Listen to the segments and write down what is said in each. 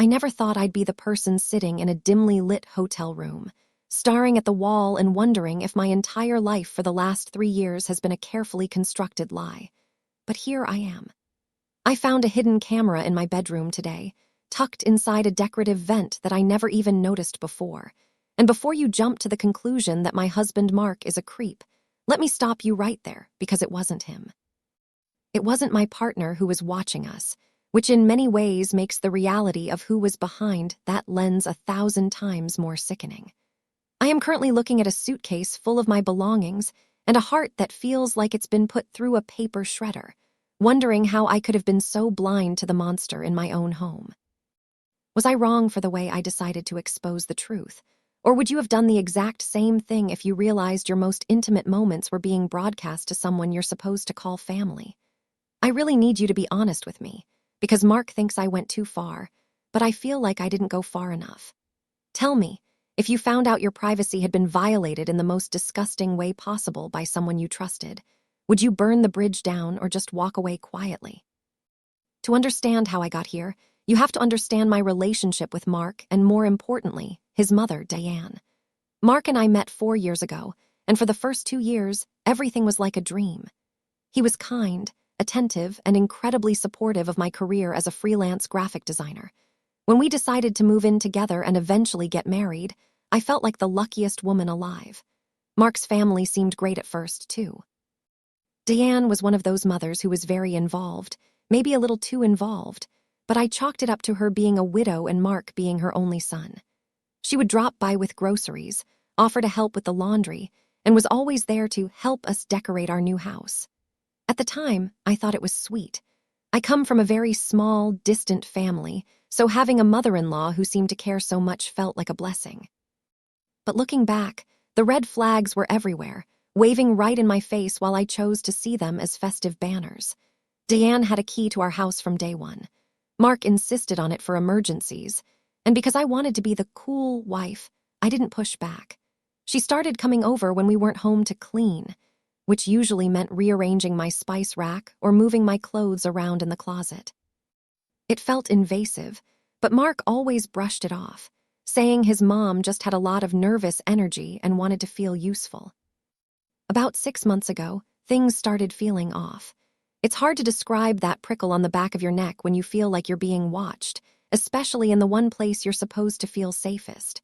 I never thought I'd be the person sitting in a dimly lit hotel room, staring at the wall and wondering if my entire life for the last 3 years has been a carefully constructed lie. But here I am. I found a hidden camera in my bedroom today, tucked inside a decorative vent that I never even noticed before. And before you jump to the conclusion that my husband Mark is a creep, let me stop you right there, because it wasn't him. It wasn't my partner who was watching us, which in many ways makes the reality of who was behind that lens 1,000 times more sickening. I am currently looking at a suitcase full of my belongings and a heart that feels like it's been put through a paper shredder, wondering how I could have been so blind to the monster in my own home. Was I wrong for the way I decided to expose the truth? Or would you have done the exact same thing if you realized your most intimate moments were being broadcast to someone you're supposed to call family? I really need you to be honest with me, because Mark thinks I went too far, but I feel like I didn't go far enough. Tell me, if you found out your privacy had been violated in the most disgusting way possible by someone you trusted, would you burn the bridge down or just walk away quietly? To understand how I got here, you have to understand my relationship with Mark and, more importantly, his mother, Diane. Mark and I met 4 years ago, and for the first 2 years, everything was like a dream. He was kind, attentive, and incredibly supportive of my career as a freelance graphic designer. When we decided to move in together and eventually get married, I felt like the luckiest woman alive. Mark's family seemed great at first, too. Diane was one of those mothers who was very involved, maybe a little too involved, but I chalked it up to her being a widow and Mark being her only son. She would drop by with groceries, offer to help with the laundry, and was always there to help us decorate our new house. At the time, I thought it was sweet. I come from a very small, distant family, so having a mother-in-law who seemed to care so much felt like a blessing. But looking back, the red flags were everywhere, waving right in my face while I chose to see them as festive banners. Diane had a key to our house from day one. Mark insisted on it for emergencies, and because I wanted to be the cool wife, I didn't push back. She started coming over when we weren't home to clean, which usually meant rearranging my spice rack or moving my clothes around in the closet. It felt invasive, but Mark always brushed it off, saying his mom just had a lot of nervous energy and wanted to feel useful. About 6 months ago, things started feeling off. It's hard to describe that prickle on the back of your neck when you feel like you're being watched, especially in the one place you're supposed to feel safest.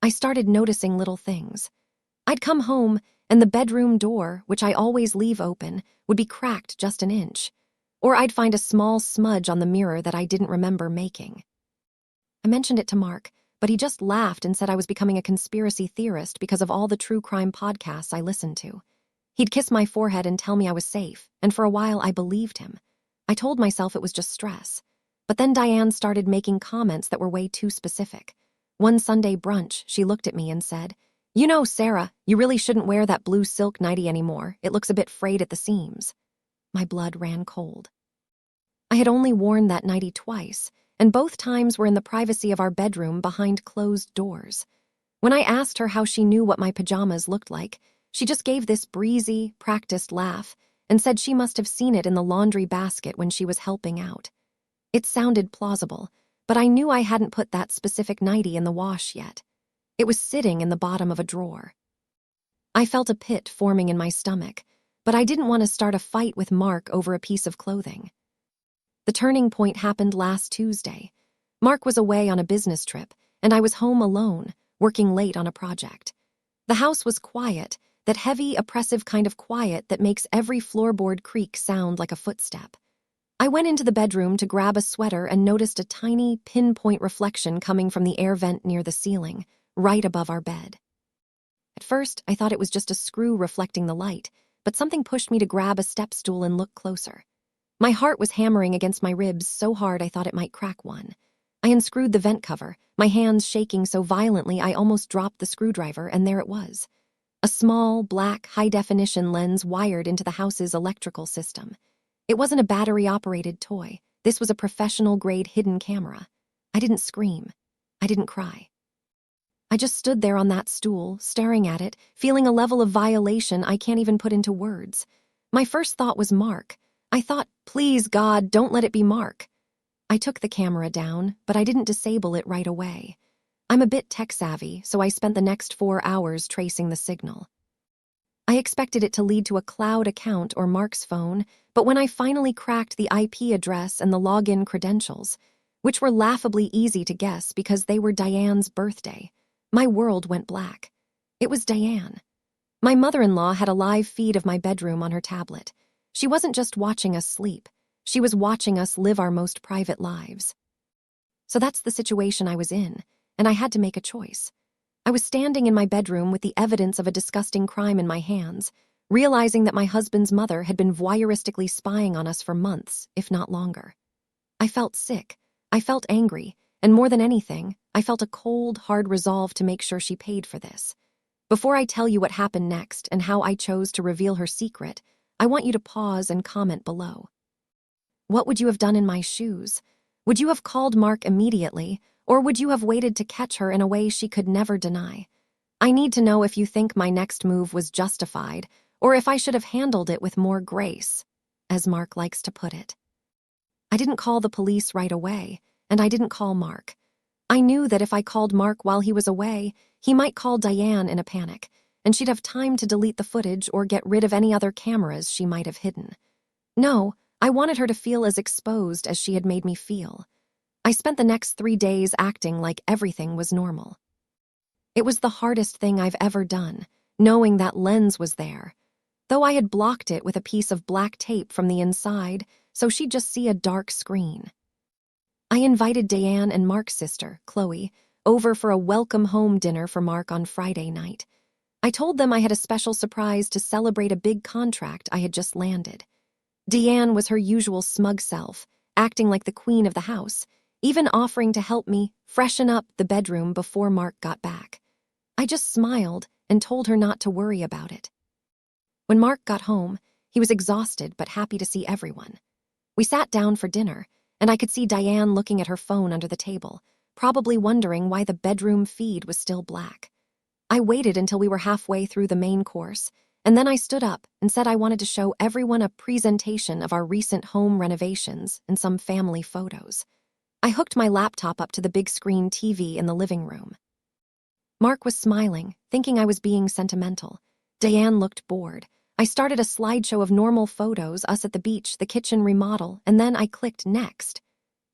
I started noticing little things. I'd come home, and the bedroom door, which I always leave open, would be cracked just an inch. Or I'd find a small smudge on the mirror that I didn't remember making. I mentioned it to Mark, but he just laughed and said I was becoming a conspiracy theorist because of all the true crime podcasts I listened to. He'd kiss my forehead and tell me I was safe, and for a while I believed him. I told myself it was just stress. But then Diane started making comments that were way too specific. One Sunday brunch, she looked at me and said, "You know, Sarah, you really shouldn't wear that blue silk nightie anymore. It looks a bit frayed at the seams." My blood ran cold. I had only worn that nightie twice, and both times were in the privacy of our bedroom behind closed doors. When I asked her how she knew what my pajamas looked like, she just gave this breezy, practiced laugh and said she must have seen it in the laundry basket when she was helping out. It sounded plausible, but I knew I hadn't put that specific nightie in the wash yet. It was sitting in the bottom of a drawer. I felt a pit forming in my stomach, but I didn't want to start a fight with Mark over a piece of clothing. The turning point happened last Tuesday. Mark was away on a business trip, and I was home alone, working late on a project. The house was quiet, that heavy, oppressive kind of quiet that makes every floorboard creak sound like a footstep. I went into the bedroom to grab a sweater and noticed a tiny, pinpoint reflection coming from the air vent near the ceiling, right above our bed. At first, I thought it was just a screw reflecting the light, but something pushed me to grab a step stool and look closer. My heart was hammering against my ribs so hard I thought it might crack one. I unscrewed the vent cover, my hands shaking so violently I almost dropped the screwdriver, and there it was. A small, black, high-definition lens wired into the house's electrical system. It wasn't a battery-operated toy. This was a professional-grade hidden camera. I didn't scream. I didn't cry. I just stood there on that stool, staring at it, feeling a level of violation I can't even put into words. My first thought was Mark. I thought, please, God, don't let it be Mark. I took the camera down, but I didn't disable it right away. I'm a bit tech-savvy, so I spent the next 4 hours tracing the signal. I expected it to lead to a cloud account or Mark's phone, but when I finally cracked the IP address and the login credentials, which were laughably easy to guess because they were Diane's birthday, my world went black. It was Diane. My mother-in-law had a live feed of my bedroom on her tablet. She wasn't just watching us sleep. She was watching us live our most private lives. So that's the situation I was in, and I had to make a choice. I was standing in my bedroom with the evidence of a disgusting crime in my hands, realizing that my husband's mother had been voyeuristically spying on us for months, if not longer. I felt sick. I felt angry, and more than anything, I felt a cold, hard resolve to make sure she paid for this. Before I tell you what happened next and how I chose to reveal her secret, I want you to pause and comment below. What would you have done in my shoes? Would you have called Mark immediately, or would you have waited to catch her in a way she could never deny? I need to know if you think my next move was justified, or if I should have handled it with more grace, as Mark likes to put it. I didn't call the police right away, and I didn't call Mark. I knew that if I called Mark while he was away, he might call Diane in a panic, and she'd have time to delete the footage or get rid of any other cameras she might have hidden. No, I wanted her to feel as exposed as she had made me feel. I spent the next 3 days acting like everything was normal. It was the hardest thing I've ever done, knowing that lens was there, though I had blocked it with a piece of black tape from the inside so she'd just see a dark screen. I invited Diane and Mark's sister, Chloe, over for a welcome home dinner for Mark on Friday night. I told them I had a special surprise to celebrate a big contract I had just landed. Diane was her usual smug self, acting like the queen of the house, even offering to help me freshen up the bedroom before Mark got back. I just smiled and told her not to worry about it. When Mark got home, he was exhausted but happy to see everyone. We sat down for dinner, and I could see Diane looking at her phone under the table, probably wondering why the bedroom feed was still black. I waited until we were halfway through the main course, and then I stood up and said I wanted to show everyone a presentation of our recent home renovations and some family photos. I hooked my laptop up to the big screen TV in the living room. Mark was smiling, thinking I was being sentimental. Diane looked bored. I started a slideshow of normal photos, us at the beach, the kitchen remodel, and then I clicked next.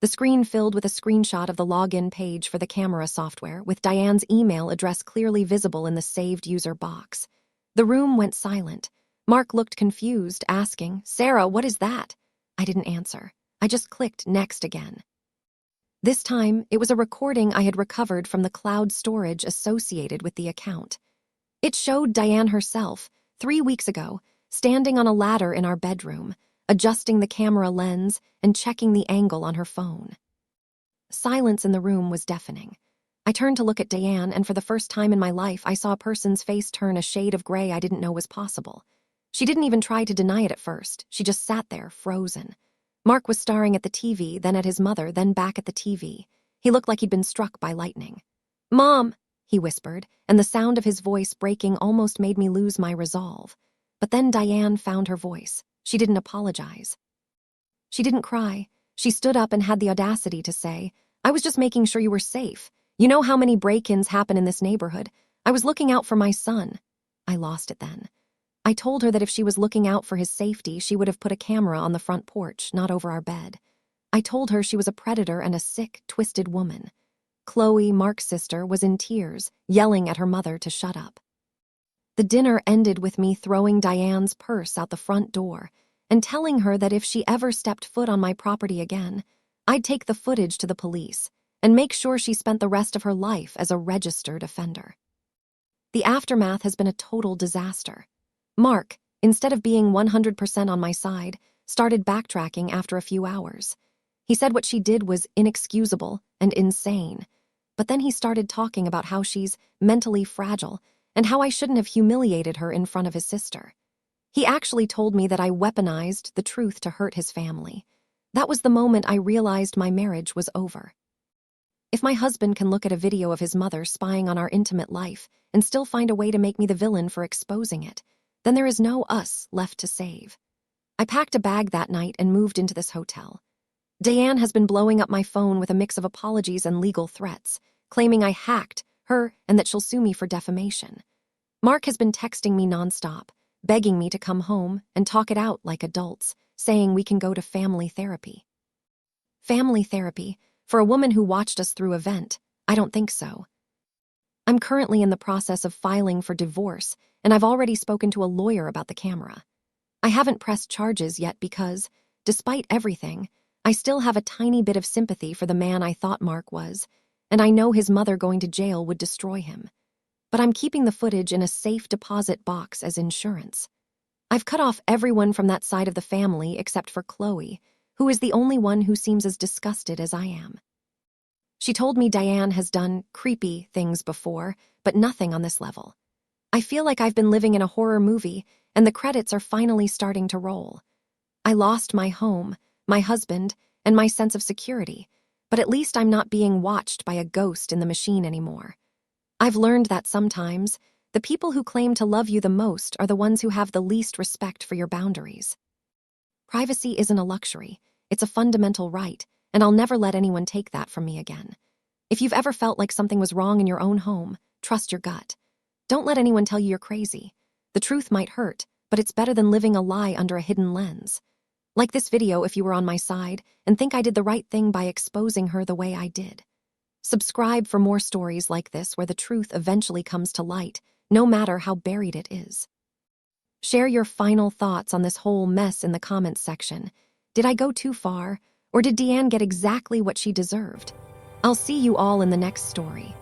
The screen filled with a screenshot of the login page for the camera software, with Diane's email address clearly visible in the saved user box. The room went silent. Mark looked confused, asking, "Sarah, what is that?" I didn't answer. I just clicked next again. This time, it was a recording I had recovered from the cloud storage associated with the account. It showed Diane herself, 3 weeks ago, standing on a ladder in our bedroom, adjusting the camera lens and checking the angle on her phone. Silence in the room was deafening. I turned to look at Diane, and for the first time in my life, I saw a person's face turn a shade of gray I didn't know was possible. She didn't even try to deny it at first. She just sat there, frozen. Mark was staring at the TV, then at his mother, then back at the TV. He looked like he'd been struck by lightning. "Mom," he whispered, and the sound of his voice breaking almost made me lose my resolve. But then Diane found her voice. She didn't apologize. She didn't cry. She stood up and had the audacity to say, "I was just making sure you were safe. You know how many break-ins happen in this neighborhood. I was looking out for my son." I lost it then. I told her that if she was looking out for his safety, she would have put a camera on the front porch, not over our bed. I told her she was a predator and a sick, twisted woman. Chloe, Mark's sister, was in tears, yelling at her mother to shut up. The dinner ended with me throwing Diane's purse out the front door and telling her that if she ever stepped foot on my property again, I'd take the footage to the police and make sure she spent the rest of her life as a registered offender. The aftermath has been a total disaster. Mark, instead of being 100% on my side, started backtracking after a few hours. He said what she did was inexcusable and insane, but then he started talking about how she's mentally fragile and how I shouldn't have humiliated her in front of his sister. He actually told me that I weaponized the truth to hurt his family. That was the moment I realized my marriage was over. If my husband can look at a video of his mother spying on our intimate life and still find a way to make me the villain for exposing it, then there is no us left to save. I packed a bag that night and moved into this hotel. Diane has been blowing up my phone with a mix of apologies and legal threats, claiming I hacked her and that she'll sue me for defamation. Mark has been texting me nonstop, begging me to come home and talk it out like adults, saying we can go to family therapy. Family therapy? For a woman who watched us through a vent, I don't think so. I'm currently in the process of filing for divorce, and I've already spoken to a lawyer about the camera. I haven't pressed charges yet because, despite everything, I still have a tiny bit of sympathy for the man I thought Mark was, and I know his mother going to jail would destroy him. But I'm keeping the footage in a safe deposit box as insurance. I've cut off everyone from that side of the family except for Chloe, who is the only one who seems as disgusted as I am. She told me Diane has done creepy things before, but nothing on this level. I feel like I've been living in a horror movie, and the credits are finally starting to roll. I lost my home, my husband, and my sense of security, but at least I'm not being watched by a ghost in the machine anymore. I've learned that sometimes, the people who claim to love you the most are the ones who have the least respect for your boundaries. Privacy isn't a luxury, it's a fundamental right, and I'll never let anyone take that from me again. If you've ever felt like something was wrong in your own home, trust your gut. Don't let anyone tell you you're crazy. The truth might hurt, but it's better than living a lie under a hidden lens. Like this video if you were on my side and think I did the right thing by exposing her the way I did. Subscribe for more stories like this where the truth eventually comes to light, no matter how buried it is. Share your final thoughts on this whole mess in the comments section. Did I go too far, or did Deanne get exactly what she deserved? I'll see you all in the next story.